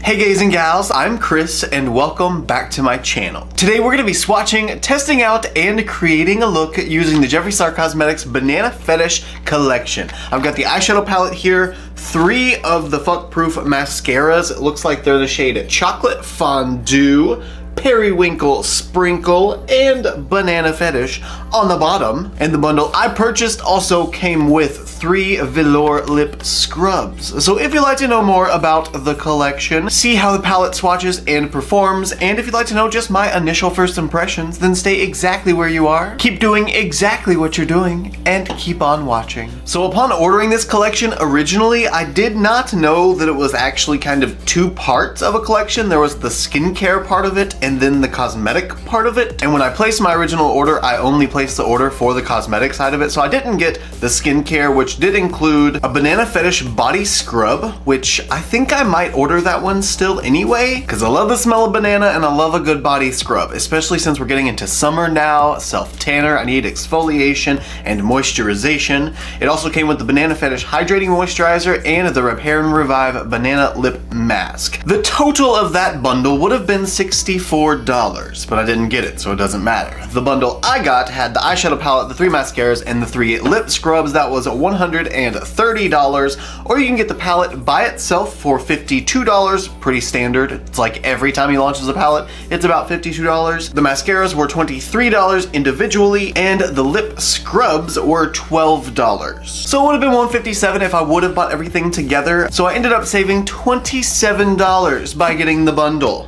Hey guys and gals, I'm Chris and welcome back to my channel. Today we're going to be swatching, testing out, and creating a look using the Jeffree Cosmetics Banana Fetish collection. I've got the eyeshadow palette here, 3 of the Fuck Proof mascaras. It looks like they're the shade Chocolate Fondue, Periwinkle Sprinkle, and Banana Fetish on the bottom. And the bundle I purchased also came with 3 velour lip scrubs. So if you'd like to know more about the collection, see how the palette swatches and performs, and if you'd like to know just my initial first impressions, then stay exactly where you are, keep doing exactly what you're doing, and keep on watching. So upon ordering this collection originally, I did not know that it was actually kind of 2 parts of a collection. There was the skincare part of it and then the cosmetic part of it. And when I placed my original order, I only placed the order for the cosmetic side of it. So I didn't get the skincare, which did include a Banana Fetish body scrub, which I think I might order that one still anyway, because I love the smell of banana and I love a good body scrub, especially since we're getting into summer now, self-tanner, I need exfoliation and moisturization. It also came with the Banana Fetish Hydrating Moisturizer and the Repair and Revive Banana Lip Mask. The total of that bundle would have been $64, but I didn't get it, so it doesn't matter. The bundle I got had the eyeshadow palette, the 3 mascaras, and the 3 lip scrubs. That was $130, or you can get the palette by itself for $52, pretty standard. It's like every time he launches a palette, it's about $52. The mascaras were $23 individually, and the lip scrubs were $12. So it would have been $157 if I would have bought everything together, so I ended up saving $27 by getting the bundle.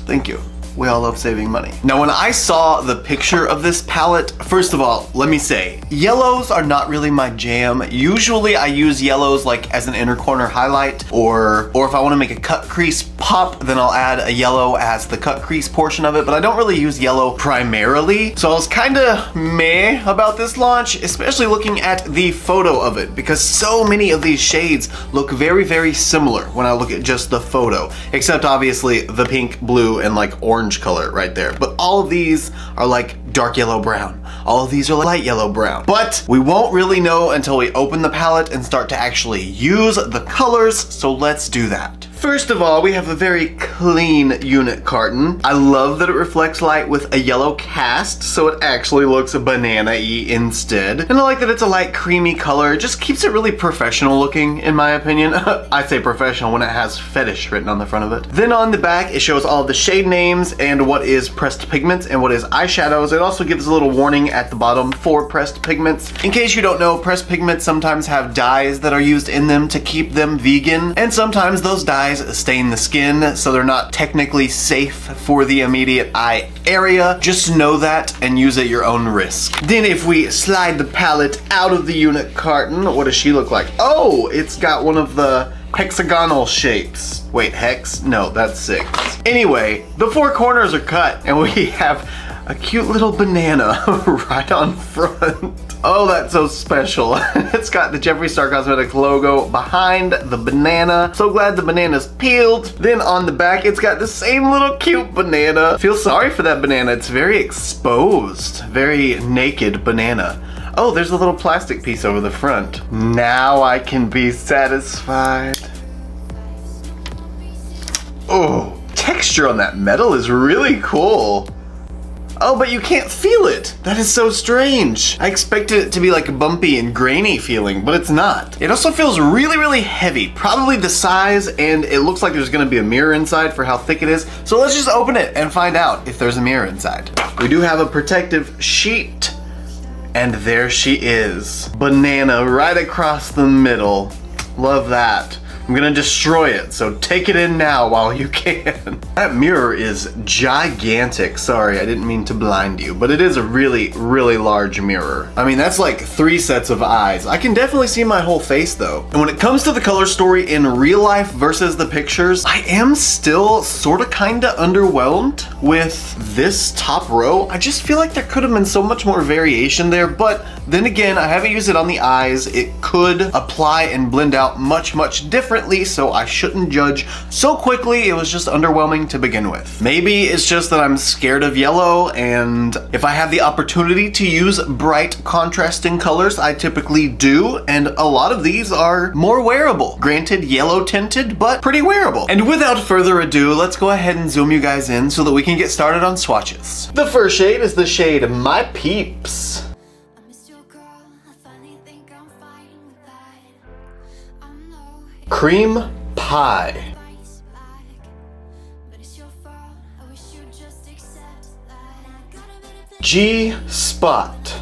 Thank you. We all love saving money. Now, when I saw the picture of this palette, first of all, let me say, yellows are not really my jam. Usually I use yellows like as an inner corner highlight, or if I want to make a cut crease pop, then I'll add a yellow as the cut crease portion of it, but I don't really use yellow primarily. So I was kind of meh about this launch, especially looking at the photo of it, because so many of these shades look very, very similar when I look at just the photo, except obviously the pink, blue, and like orange color right there. But all of these are like dark yellow brown. All of these are light yellow brown. But we won't really know until we open the palette and start to actually use the colors, so let's do that. First of all, we have a very clean unit carton. I love that it reflects light with a yellow cast, so it actually looks banana-y instead. And I like that it's a light creamy color. It just keeps it really professional looking, in my opinion. I say professional when it has Fetish written on the front of it. Then on the back, it shows all the shade names and what is pressed pigments and what is eyeshadows. It also gives a little warning at the bottom for pressed pigments. In case you don't know, pressed pigments sometimes have dyes that are used in them to keep them vegan, and sometimes those dyes stain the skin, so they're not technically safe for the immediate eye area. Just know that and use at your own risk. Then if we slide the palette out of the unit carton, what does she look like? Oh, it's got one of the hexagonal shapes. Wait, hex? No, that's 6. Anyway, the 4 corners are cut and we have a cute little banana right on front. Oh, that's so special. It's got the Jeffree Cosmetics logo behind the banana. So glad the banana's peeled. Then on the back, it's got the same little cute banana. Feel sorry for that banana. It's very exposed, very naked banana. Oh, there's a little plastic piece over the front. Now I can be satisfied. Oh, texture on that metal is really cool. Oh, but you can't feel it. That is so strange. I expected it to be like a bumpy and grainy feeling, but it's not. It also feels really, really heavy. Probably the size, and it looks like there's gonna be a mirror inside for how thick it is. So let's just open it and find out if there's a mirror inside. We do have a protective sheet, and there she is. Banana right across the middle. Love that. I'm gonna destroy it, so take it in now while you can. That mirror is gigantic. Sorry, I didn't mean to blind you, but it is a really, really large mirror. I mean, that's like 3 sets of eyes. I can definitely see my whole face though. And when it comes to the color story in real life versus the pictures, I am still sorta kinda underwhelmed with this top row. I just feel like there could have been so much more variation there, but then again, I haven't used it on the eyes. It could apply and blend out much, much different currently, so I shouldn't judge so quickly. It was just underwhelming to begin with. Maybe it's just that I'm scared of yellow, and if I have the opportunity to use bright contrasting colors, I typically do, and a lot of these are more wearable. Granted, yellow tinted, but pretty wearable. And without further ado, let's go ahead and zoom you guys in so that we can get started on swatches. The first shade is the shade My Peeps. Cream Pie. G-Spot.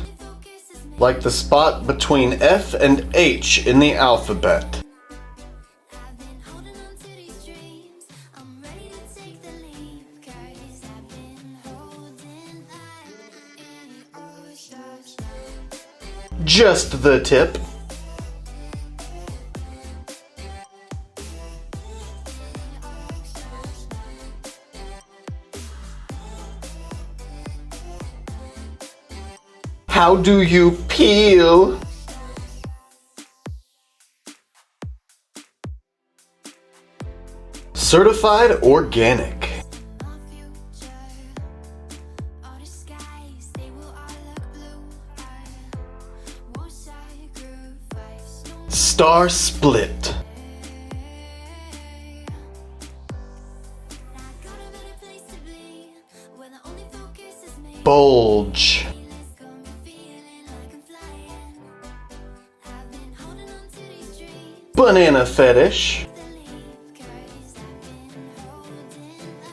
Like the spot between F and H in the alphabet. Just the Tip. How do you peel? Certified Organic. Star Split. Bulge. Banana Fetish.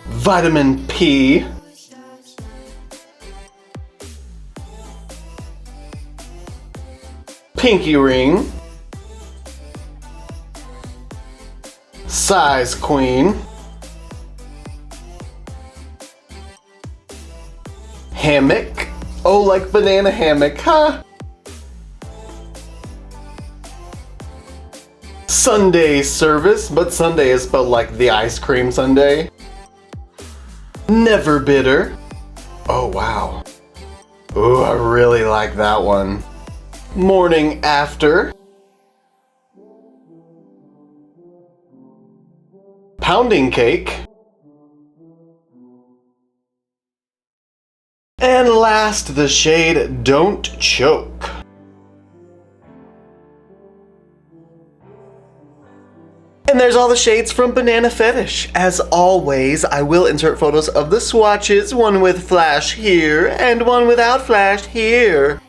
Vitamin P. Pinky Ring. Size Queen. Hammock. Oh, like banana hammock, huh? Sundae Service, but Sundae is spelled like the ice cream sundae. Never Bitter. Oh, wow. Ooh, I really like that one. Morning After. Pounding Cake. And last, the shade Don't Choke. And there's all the shades from Banana Fetish. As always, I will insert photos of the swatches, one with flash here and one without flash here.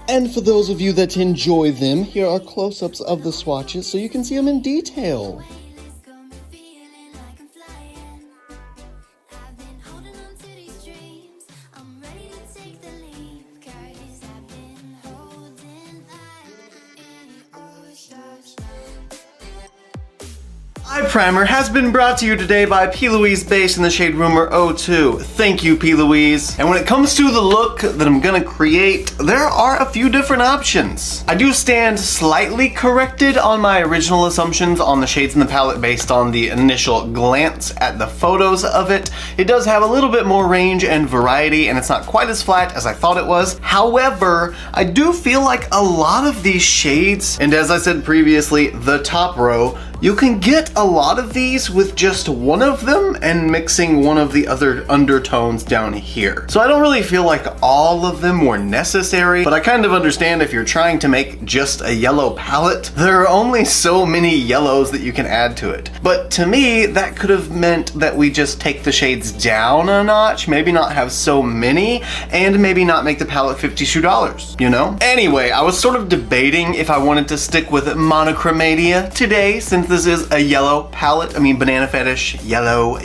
And for those of you that enjoy them, here are close-ups of the swatches so you can see them in detail. Eye primer has been brought to you today by P. Louise based in the shade Rumor 02. Thank you, P. Louise. And when it comes to the look that I'm gonna create, there are a few different options. I do stand slightly corrected on my original assumptions on the shades in the palette based on the initial glance at the photos of it. It does have a little bit more range and variety, and it's not quite as flat as I thought it was. However, I do feel like a lot of these shades, and as I said previously, the top row, you can get a lot of these with just one of them and mixing one of the other undertones down here. So I don't really feel like all of them were necessary, but I kind of understand if you're trying to make just a yellow palette, there are only so many yellows that you can add to it. But to me, that could have meant that we just take the shades down a notch, maybe not have so many, and maybe not make the palette $52, you know? Anyway, I was sort of debating if I wanted to stick with Monochromania today, since this is a yellow palette. I mean, Banana Fetish, yellow.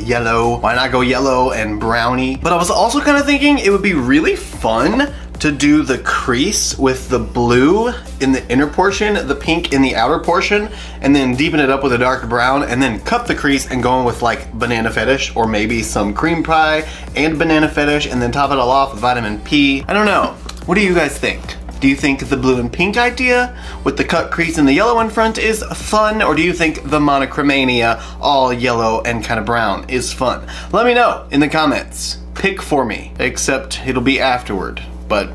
Why not go yellow and brownie? But I was also kind of thinking it would be really fun to do the crease with the blue in the inner portion, the pink in the outer portion, and then deepen it up with a dark brown, and then cut the crease and go in with like Banana Fetish, or maybe some cream pie and Banana Fetish, and then top it all off with vitamin P. I don't know. What do you guys think? Do you think the blue and pink idea with the cut crease and the yellow in front is fun, or do you think the Monochromania all yellow and kind of brown is fun? Let me know in the comments. Pick for me, except it'll be afterward. but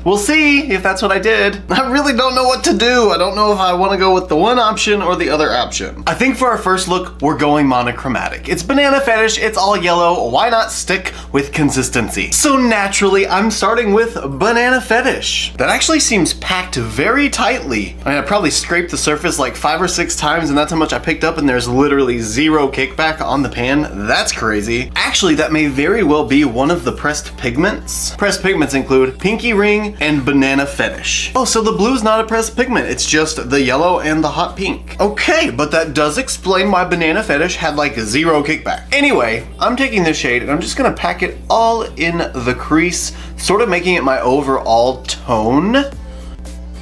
we'll see if that's what I did. I really don't know what to do. I don't know if I want to go with the one option or the other option. I think for our first look, we're going monochromatic. It's Banana Fetish, it's all yellow. Why not stick with consistency? So naturally, I'm starting with Banana Fetish. That actually seems packed very tightly. I mean, I probably scraped the surface like 5 or 6 times, and that's how much I picked up, and there's literally 0 kickback on the pan. That's crazy. Actually, that may very well be one of the pressed pigments. Pressed pigments include Pinky Ring and Banana Fetish. Oh, so the blue's not a pressed pigment, it's just the yellow and the hot pink. Okay, but that does explain why Banana Fetish had like 0 kickback. Anyway, I'm taking this shade and I'm just gonna pack it all in the crease, sort of making it my overall tone.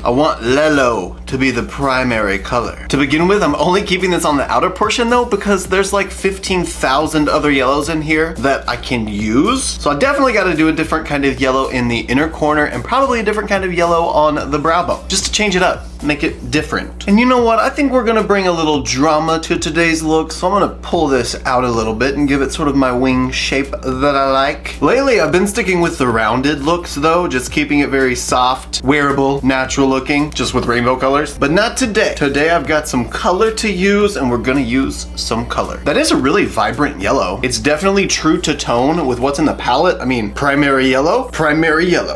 I want Lelo to be the primary color. To begin with, I'm only keeping this on the outer portion though, because there's like 15,000 other yellows in here that I can use. So I definitely got to do a different kind of yellow in the inner corner and probably a different kind of yellow on the brow bone, just to change it up, make it different. And you know what? I think we're gonna bring a little drama to today's look, so I'm gonna pull this out a little bit and give it sort of my wing shape that I like. Lately, I've been sticking with the rounded looks though, just keeping it very soft, wearable, natural looking, just with rainbow colors. But not today. Today I've got some color to use, and we're gonna use some color. That is a really vibrant yellow. It's definitely true to tone with what's in the palette. I mean, primary yellow,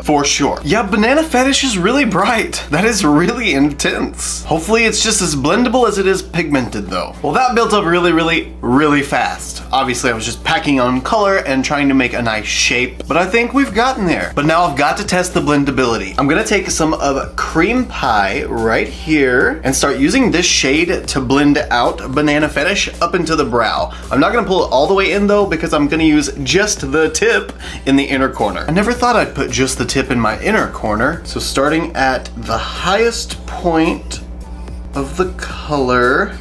for sure. Yeah, Banana Fetish is really bright. That is really intense. Hopefully it's just as blendable as it is pigmented though. Well, that built up really fast. Obviously I was just packing on color and trying to make a nice shape, but I think we've gotten there. But now I've got to test the blendability. I'm gonna take some of Cream Pie right here and start using this shade to blend out Banana Fetish up into the brow. I'm not gonna pull it all the way in though, because I'm gonna use just the tip in the inner corner. I never thought I'd put just the tip in my inner corner. So starting at the highest point of the color,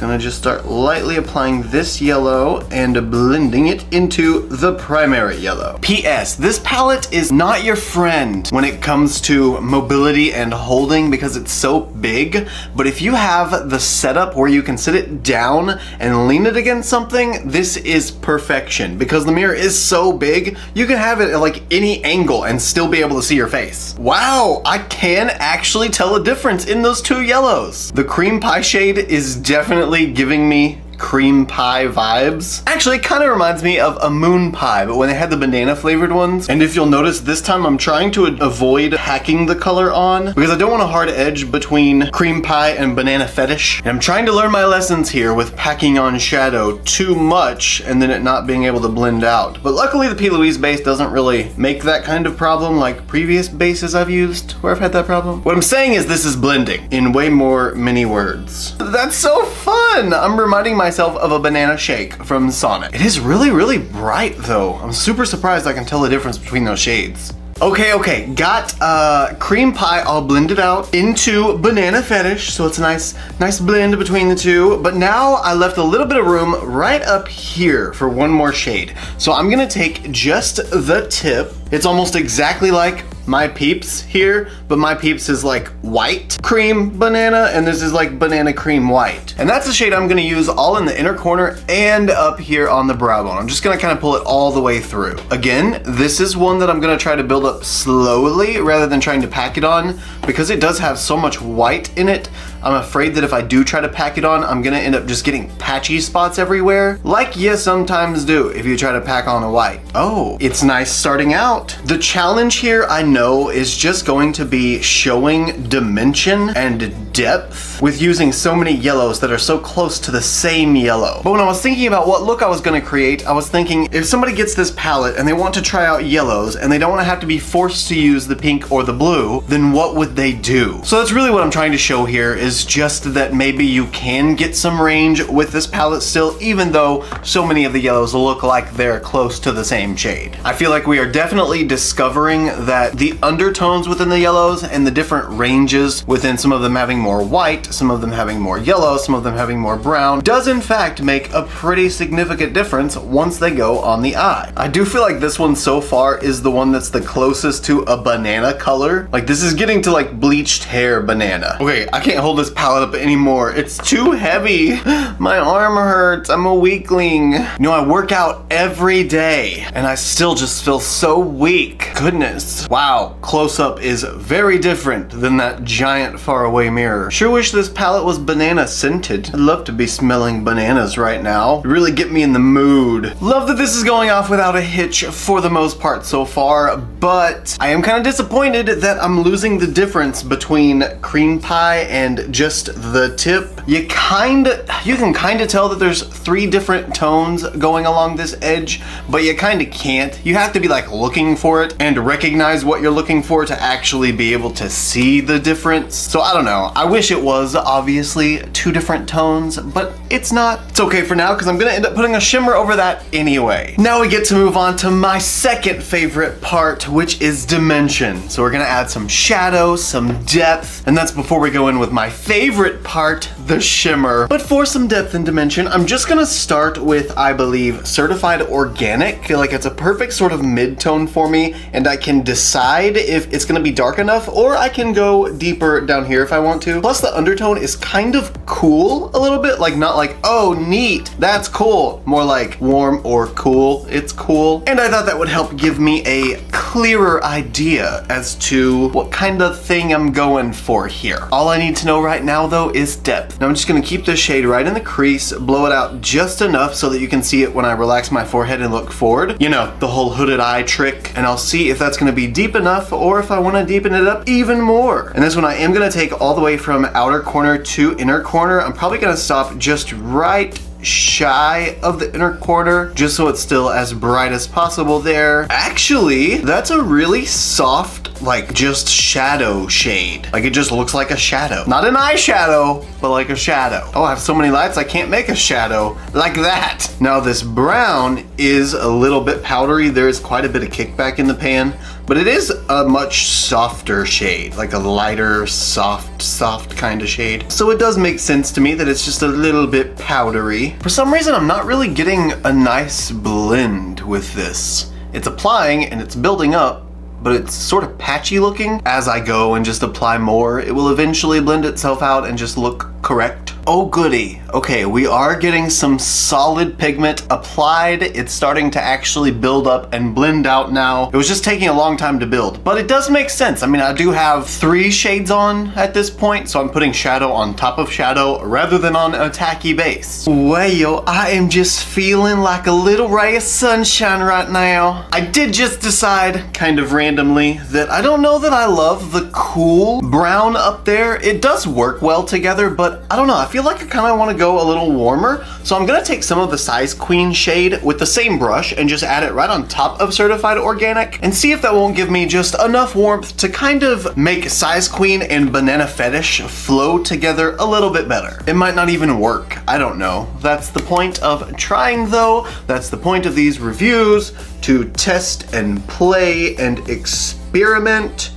gonna just start lightly applying this yellow and blending it into the primary yellow. P.S. This palette is not your friend when it comes to mobility and holding because it's so big, but if you have the setup where you can sit it down and lean it against something, this is perfection. Because the mirror is so big, you can have it at like any angle and still be able to see your face. Wow, I can actually tell a difference in those two yellows. The Cream Pie shade is definitely giving me cream pie vibes. Actually, it kind of reminds me of a moon pie, but when they had the banana flavored ones. And if you'll notice, this time I'm trying to avoid packing the color on because I don't want a hard edge between cream pie and Banana Fetish. And I'm trying to learn my lessons here with packing on shadow too much and then it not being able to blend out. But luckily the P. Louise base doesn't really make that kind of problem like previous bases I've used where I've had that problem. What I'm saying is this is blending in way more many words. That's so fun! I'm reminding myself of a banana shake from Sonic. It is really bright though. I'm super surprised I can tell the difference between those shades. Okay, got Cream Pie all blended out into Banana Fetish, so it's a nice blend between the two. But now I left a little bit of room right up here for one more shade. So I'm gonna take just the tip. It's almost exactly like my Peeps here, but my Peeps is like white cream banana, and this is like banana cream white. And that's the shade I'm gonna use all in the inner corner and up here on the brow bone. I'm just gonna kind of pull it all the way through. Again, this is one that I'm gonna try to build up slowly rather than trying to pack it on because it does have so much white in it. I'm afraid that if I do try to pack it on, I'm gonna end up just getting patchy spots everywhere, like you sometimes do if you try to pack on a white. Oh, it's nice starting out. The challenge here, I know, is just going to be showing dimension and depth with using so many yellows that are so close to the same yellow. But when I was thinking about what look I was gonna create, I was thinking if somebody gets this palette and they want to try out yellows and they don't wanna have to be forced to use the pink or the blue, then what would they do? So that's really what I'm trying to show here, is just that maybe you can get some range with this palette still, even though so many of the yellows look like they're close to the same shade. I feel like we are definitely discovering that the undertones within the yellows and the different ranges within some of them having more white, some of them having more yellow, some of them having more brown, does in fact make a pretty significant difference once they go on the eye. I do feel like this one so far is the one that's the closest to a banana color. Like this is getting to like bleached hair banana. Okay, I can't hold this palette up anymore. It's too heavy. My arm hurts. I'm a weakling. You know, I work out every day and I still just feel so weak. Goodness. Wow, close up is very different than that giant faraway mirror. Sure wish this palette was banana scented. I'd love to be smelling bananas right now. Really get me in the mood. Love that this is going off without a hitch for the most part so far, but I am kind of disappointed that I'm losing the difference between cream pie and just the tip. You can kind of tell that there's 3 different tones going along this edge, but you kind of can't. You have to be like looking for it and recognize what you're looking for to actually be able to see the difference. So I don't know. I wish it was obviously 2 different tones, but it's not. It's okay for now because I'm gonna end up putting a shimmer over that anyway. Now we get to move on to my second favorite part, which is dimension. So we're gonna add some shadow, some depth, and that's before we go in with my favorite part, the shimmer. But for some depth and dimension, I'm just gonna start with, I believe, Certified Organic. I feel like it's a perfect sort of mid-tone for me, and I can decide if it's gonna be dark enough or I can go deeper down here if I want to. Plus the undertone is kind of cool a little bit, like not like, oh neat, that's cool, more like warm or cool, it's cool. And I thought that would help give me a clearer idea as to what kind of thing I'm going for here. All I need to know right now though is depth. Now I'm just gonna keep the shade right in the crease, blow it out just enough so that you can see it when I relax my forehead and look forward. You know, the whole hooded eye trick, and I'll see if that's gonna be deep enough or if I wanna deepen it up even more. And this one I am gonna take all the way from outer corner to inner corner. I'm probably gonna stop just right shy of the inner corner just so it's still as bright as possible there. Actually, that's a really soft, like just shadow shade. Like it just looks like a shadow. Not an eyeshadow, but like a shadow. Oh, I have so many lights I can't make a shadow like that. Now this brown is a little bit powdery. There is quite a bit of kickback in the pan, but it is a much softer shade, like a lighter, soft kind of shade. So it does make sense to me that it's just a little bit powdery. For some reason, I'm not really getting a nice blend with this. It's applying and it's building up, but it's sort of patchy looking. As I go and just apply more, it will eventually blend itself out and just look correct. Oh goody. Okay, we are getting some solid pigment applied. It's starting to actually build up and blend out now. It was just taking a long time to build, but it does make sense. I mean, I do have 3 shades on at this point, so I'm putting shadow on top of shadow rather than on a tacky base. Well, I am just feeling like a little ray of sunshine right now. I did just decide, kind of randomly, that I don't know that I love the cool brown up there. It does work well together, but I don't know. I feel like I kind of want to go a little warmer, so I'm gonna take some of the Size Queen shade with the same brush and just add it right on top of Certified Organic and see if that won't give me just enough warmth to kind of make Size Queen and Banana Fetish flow together a little bit better. It might not even work, I don't know. That's the point of trying though. That's the point of these reviews, to test and play and experiment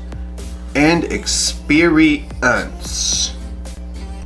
and experience.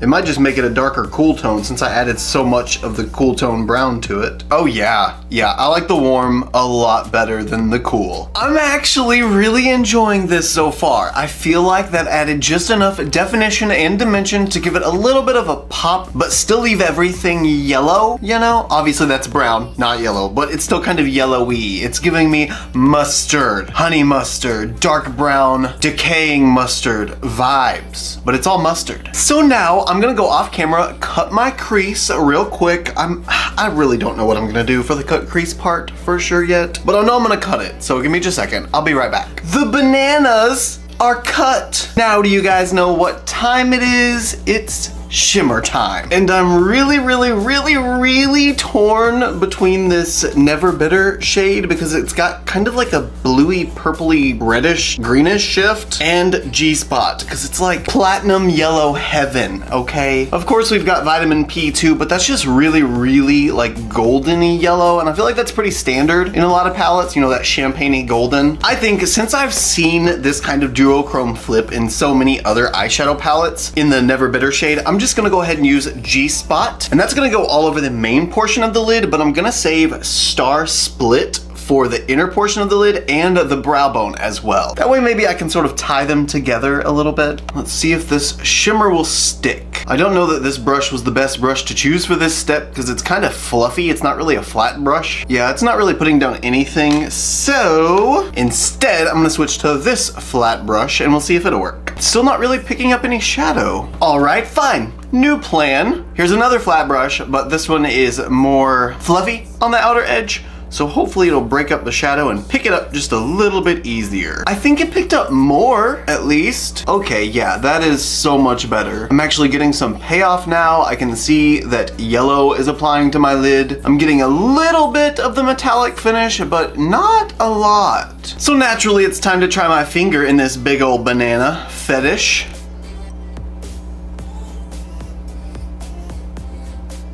It might just make it a darker cool tone since I added so much of the cool tone brown to it. Oh yeah, I like the warm a lot better than the cool. I'm actually really enjoying this so far. I feel like that added just enough definition and dimension to give it a little bit of a pop, but still leave everything yellow, you know? Obviously that's brown, not yellow, but it's still kind of yellowy. It's giving me mustard, honey mustard, dark brown, decaying mustard vibes, but it's all mustard. So now I'm gonna go off camera, cut my crease real quick. I really don't know what I'm gonna do for the cut crease part for sure yet, but I know I'm gonna cut it. So give me just a second, I'll be right back. The bananas are cut. Now do you guys know what time it is? It's shimmer time. And I'm really torn between this Never Bitter shade because it's got kind of like a bluey, purpley, reddish, greenish shift, and G-Spot because it's like platinum yellow heaven, okay? Of course we've got vitamin P too, but that's just really like goldeny yellow, and I feel like that's pretty standard in a lot of palettes, you know, that champagne-y golden. I think since I've seen this kind of duochrome flip in so many other eyeshadow palettes in the Never Bitter shade, I'm just gonna go ahead and use G-Spot, and that's gonna go all over the main portion of the lid, but I'm gonna save Star Split for the inner portion of the lid and the brow bone as well. That way maybe I can sort of tie them together a little bit. Let's see if this shimmer will stick. I don't know that this brush was the best brush to choose for this step because it's kind of fluffy. It's not really a flat brush. Yeah, it's not really putting down anything. So instead, I'm gonna switch to this flat brush and we'll see if it'll work. Still not really picking up any shadow. All right, fine. New plan. Here's another flat brush, but this one is more fluffy on the outer edge. So hopefully it'll break up the shadow and pick it up just a little bit easier. I think it picked up more, at least. Okay, yeah, that is so much better. I'm actually getting some payoff now. I can see that yellow is applying to my lid. I'm getting a little bit of the metallic finish, but not a lot. So naturally, it's time to try my finger in this big old banana fetish.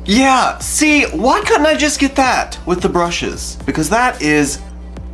Yeah, see, why couldn't I just get that with the brushes? Because that is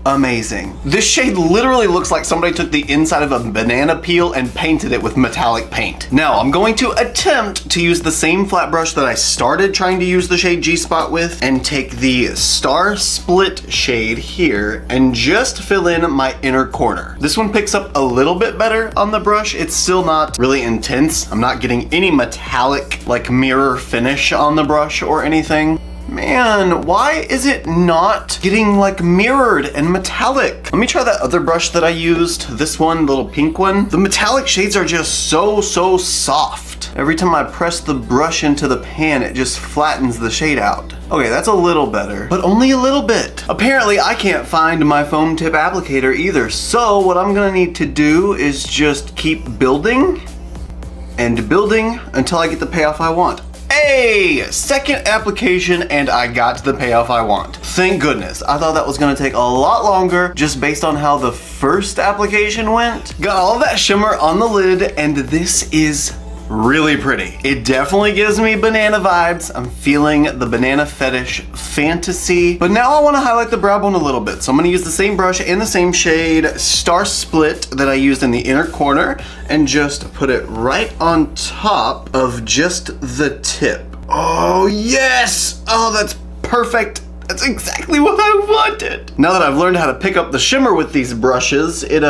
amazing. This shade literally looks like somebody took the inside of a banana peel and painted it with metallic paint. Now, I'm going to attempt to use the same flat brush that I started trying to use the shade G-Spot with and take the Star Split shade here and just fill in my inner corner. This one picks up a little bit better on the brush. It's still not really intense. I'm not getting any metallic, like mirror finish on the brush or anything. Man, why is it not getting like mirrored and metallic? Let me try that other brush that I used, this one, the little pink one. The metallic shades are just so soft. Every time I press the brush into the pan, it just flattens the shade out. Okay, that's a little better, but only a little bit. Apparently, I can't find my foam tip applicator either, so what I'm gonna need to do is just keep building and building until I get the payoff I want. Hey, second application and I got the payoff I want. Thank goodness. I thought that was gonna take a lot longer just based on how the first application went. Got all that shimmer on the lid and this is really pretty. It definitely gives me banana vibes. I'm feeling the banana fetish fantasy. But now I want to highlight the brow bone a little bit. So I'm going to use the same brush in the same shade, Star Split, that I used in the inner corner, and just put it right on top of just the tip. Oh, yes! Oh, that's perfect. That's exactly what I wanted. Now that I've learned how to pick up the shimmer with these brushes, it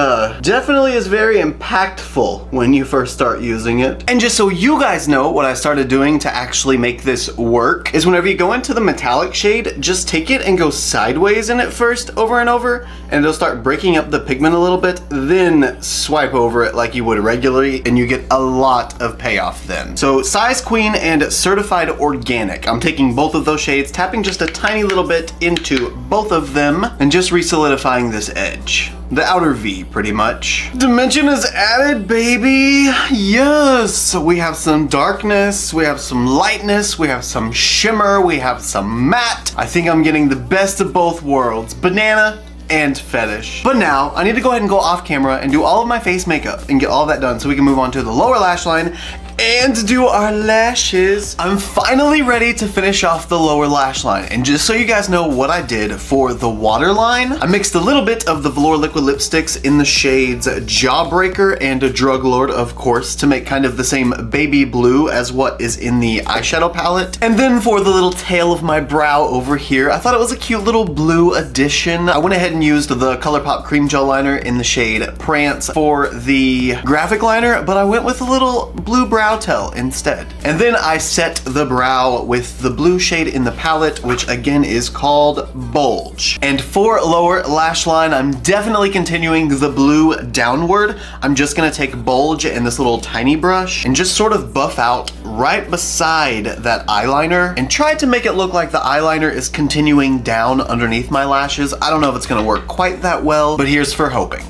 definitely is very impactful when you first start using it. And just so you guys know, what I started doing to actually make this work is whenever you go into the metallic shade, just take it and go sideways in it first over and over, and it'll start breaking up the pigment a little bit, then swipe over it like you would regularly, and you get a lot of payoff then. So Size Queen and Certified Organic. I'm taking both of those shades, tapping just a tiny little bit into both of them and just re-solidifying this edge. The outer V, pretty much. Dimension is added, baby. Yes, we have some darkness, we have some lightness, we have some shimmer, we have some matte. I think I'm getting the best of both worlds. Banana and fetish. But now, I need to go ahead and go off camera and do all of my face makeup and get all of that done so we can move on to the lower lash line and do our lashes. I'm finally ready to finish off the lower lash line. And just so you guys know what I did for the waterline, I mixed a little bit of the Velour liquid lipsticks in the shades Jawbreaker and Drug Lord, of course, to make kind of the same baby blue as what is in the eyeshadow palette. And then for the little tail of my brow over here, I thought it was a cute little blue addition. I went ahead and used the ColourPop cream gel liner in the shade Prance for the graphic liner, but I went with a little blue brow tell instead. And then I set the brow with the blue shade in the palette, which again is called Bulge. And for lower lash line, I'm definitely continuing the blue downward. I'm just gonna take Bulge and this little tiny brush and just sort of buff out right beside that eyeliner and try to make it look like the eyeliner is continuing down underneath my lashes. I don't know if it's gonna work quite that well, but here's for hoping.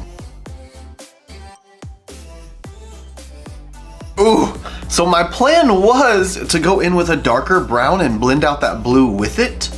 Ooh, So my plan was to go in with a darker brown and blend out that blue with it,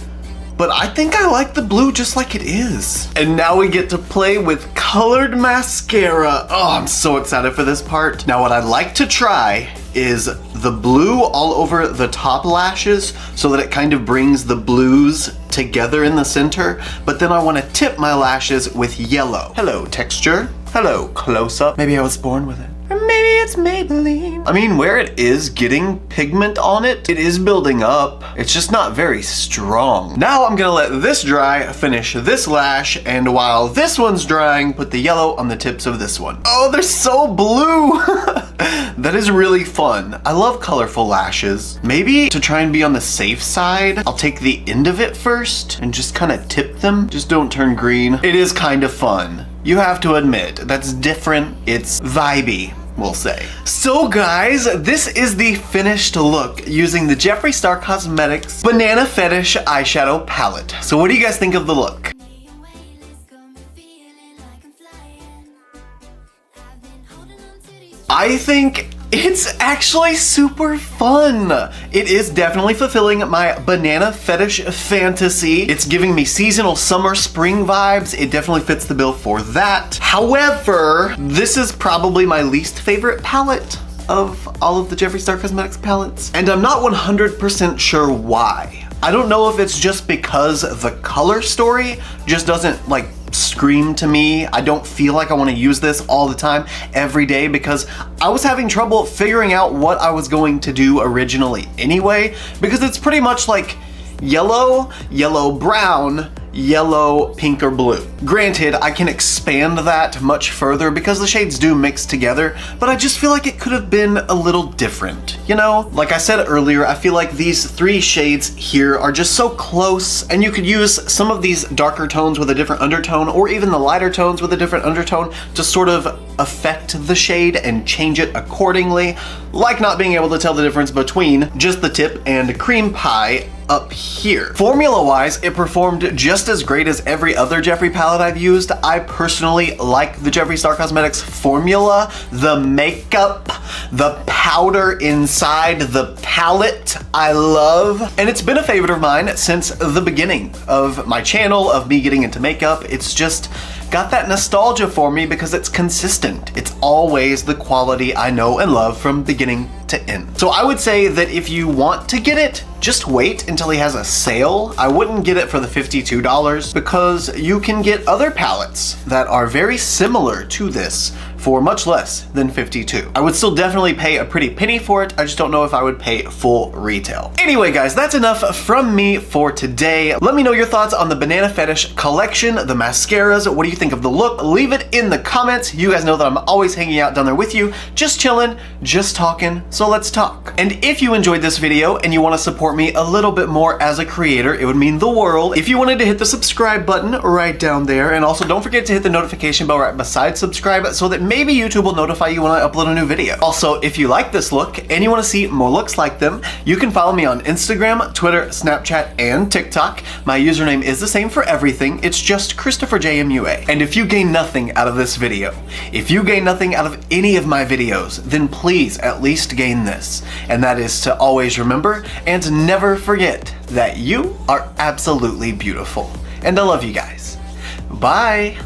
but I think I like the blue just like it is. And now we get to play with colored mascara. Oh, I'm so excited for this part. Now what I'd like to try is the blue all over the top lashes so that it kind of brings the blues together in the center, but then I want to tip my lashes with yellow. Hello, texture. Hello, close-up. Maybe I was born with it. Or maybe it's Maybelline. I mean, where it is getting pigment on it, it is building up. It's just not very strong. Now I'm gonna let this dry, finish this lash, and while this one's drying, put the yellow on the tips of this one. Oh, they're so blue. That is really fun. I love colorful lashes. Maybe to try and be on the safe side, I'll take the end of it first and just kind of tip them. Just don't turn green. It is kind of fun. You have to admit, that's different. It's vibey, we'll say. So guys, this is the finished look using the Jeffree Cosmetics Banana Fetish eyeshadow palette. So what do you guys think of the look? I think it's actually super fun. It is definitely fulfilling my banana fetish fantasy. It's giving me seasonal summer, spring vibes. It definitely fits the bill for that. However, this is probably my least favorite palette of all of the Jeffree Cosmetics palettes. And I'm not 100% sure why. I don't know if it's just because the color story just doesn't like scream to me. I don't feel like I want to use this all the time, every day, because I was having trouble figuring out what I was going to do originally anyway, because it's pretty much like yellow, yellow, brown, yellow, pink, or blue. Granted, I can expand that much further because the shades do mix together, but I just feel like it could have been a little different, you know? Like I said earlier, I feel like these three shades here are just so close, and you could use some of these darker tones with a different undertone, or even the lighter tones with a different undertone to sort of affect the shade and change it accordingly, like not being able to tell the difference between just the tip and cream pie up here. Formula-wise, it performed just as great as every other Jeffree palette I've used. I personally like the Jeffree Cosmetics formula, the makeup, the powder inside the palette I love, and it's been a favorite of mine since the beginning of my channel, of me getting into makeup. It's just got that nostalgia for me because it's consistent. It's always the quality I know and love from beginning to end. So I would say that if you want to get it, just wait until he has a sale. I wouldn't get it for the $52 because you can get other palettes that are very similar to this for much less than $52. I would still definitely pay a pretty penny for it. I just don't know if I would pay full retail. Anyway, guys, that's enough from me for today. Let me know your thoughts on the Banana Fetish collection, the mascaras. What do you think of the look? Leave it in the comments. You guys know that I'm always hanging out down there with you, just chilling, just talking, so let's talk. And if you enjoyed this video and you want to support me a little bit more as a creator, it would mean the world if you wanted to hit the subscribe button right down there. And also don't forget to hit the notification bell right beside subscribe so that maybe YouTube will notify you when I upload a new video. Also, if you like this look and you want to see more looks like them, you can follow me on Instagram, Twitter, Snapchat, and TikTok. My username is the same for everything. It's just ChristopherJMUA. And if you gain nothing out of this video, if you gain nothing out of any of my videos, then please at least gain this. And that is to always remember and never forget that you are absolutely beautiful. And I love you guys. Bye.